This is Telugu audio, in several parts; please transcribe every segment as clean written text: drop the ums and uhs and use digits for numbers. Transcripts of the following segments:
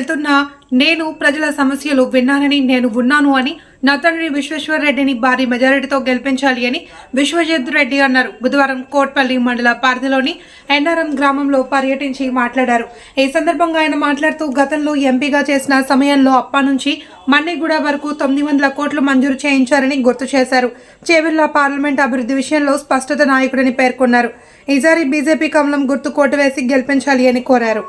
వెళ్తున్నా నేను ప్రజల సమస్యలు విన్నానని నేను ఉన్నాను అని నా తండ్రి విశ్వేశ్వర్ రెడ్డిని భారీ మెజారిటీతో గెలిపించాలి అని విశ్వజిత్ రెడ్డి అన్నారు. బుధవారం కోట్పల్లి మండల పరిధిలోని ఎన్ఆర్ఎం గ్రామంలో పర్యటించి మాట్లాడారు. ఈ సందర్భంగా ఆయన మాట్లాడుతూ గతంలో ఎంపీగా చేసిన సమయంలో అప్ప నుంచి మన్నిగూడ వరకు 900 కోట్లు మంజూరు చేయించారని గుర్తు చేశారు. చేవెళ్ల పార్లమెంట్ అభివృద్ధి విషయంలో స్పష్టత నాయకుడిని పేర్కొన్నారు. ఈసారి బీజేపీ కమలం గుర్తు కోటు వేసి గెలిపించాలి అని కోరారు.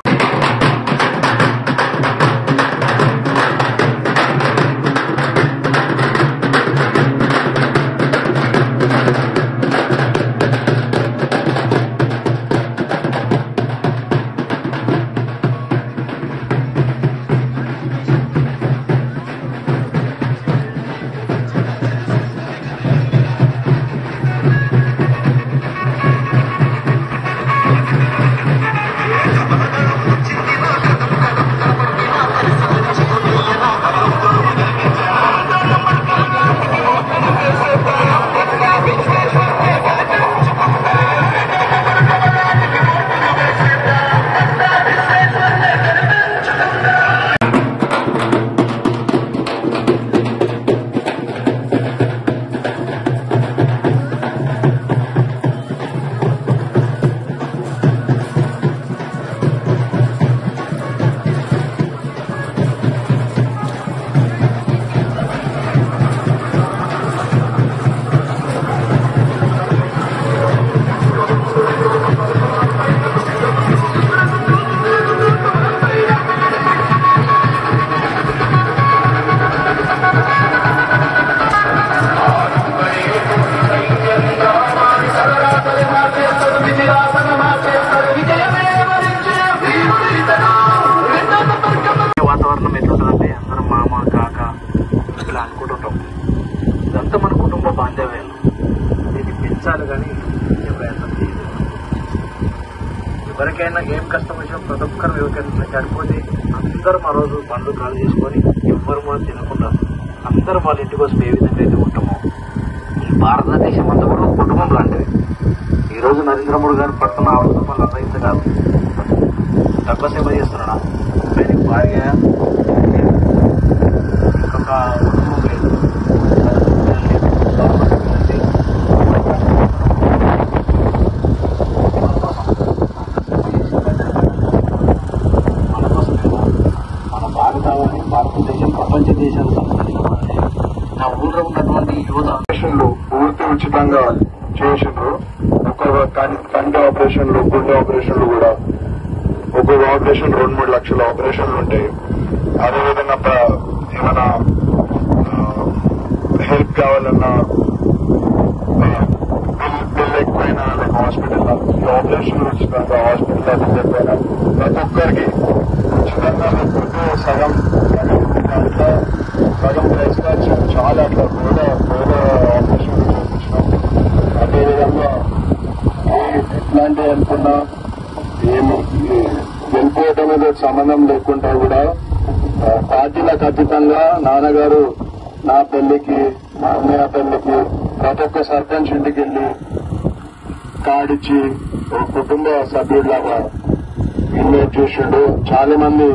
వాతావరణం ఎట్లుంటుందంటే అందరం మామ కాక ఇలా అనుకుంటుంటాం. ఇదంతా మన కుటుంబ బాంధవ్యాలు. దీన్ని పెంచాలి కానీ ప్రయత్నం చేయలేదు. ఎవరికైనా ఏం కష్టం వచ్చినా ప్రతి ఒక్కరు ఎవరికైనా చనిపోతే అందరం ఆ రోజు బండ్లు కాల్ చేసుకొని ఎవ్వరు మనం తినకుండా అందరం వాళ్ళ ఇంటికి వస్తే ఏ విధంగా అయితే ఉంటామో ఈ భారతదేశం అంతా కూడా కుటుంబం లాంటిది. ఈరోజు నరేంద్ర మోడీ గారు పడుతున్న ఆలోచన వల్ల అంత కాదు, తక్కువ సేవ చేస్తున్నాడా ఆయనకి భార్య ఇంకొక కుటుంబం లేదు. మన కోసమేమో మన భారతాన్ని భారతదేశం ప్రపంచ దేశాలు సంబంధించిన నా ఊళ్ళో ఉన్నటువంటి యువత ఆపరేషన్లు పూర్తి ఉచితంగా చేసిండ్రు. కంటి ఆపరేషన్లు, గుండె ఆపరేషన్లు కూడా ఒక్కొక్క ఆపరేషన్ 2-3 లక్షల ఆపరేషన్లు ఉంటాయి. అదేవిధంగా ఏమైనా హెల్ప్ కావాలన్నా బిల్ ఎక్కువైనా లేక హాస్పిటల్లో ఆపరేషన్లు ఉచితంగా, హాస్పిటల్ చెప్పైనా ప్రతి ఒక్కరికి ఉచితంగా లేకపోతే సగం ప్రైస్ చాలా అట్లా కూడా ఆపరేషన్లు చేయించినాం. అదేవిధంగా ఎట్లాంటి అనుకున్నా ఏమి వెళ్ళిపోవటం మీద సంబంధం లేకుండా కూడా పార్టీలకు అతీతంగా నాన్నగారు నా పెళ్లికి, మా అన్నయ్య పెళ్లికి ప్రతి ఒక్క సర్పంచ్ ఇంటికి వెళ్లి కార్డిచ్చి ఒక కుటుంబ సభ్యుడిలాగా ఇన్వైట్ చేసిండు. చాలా మంది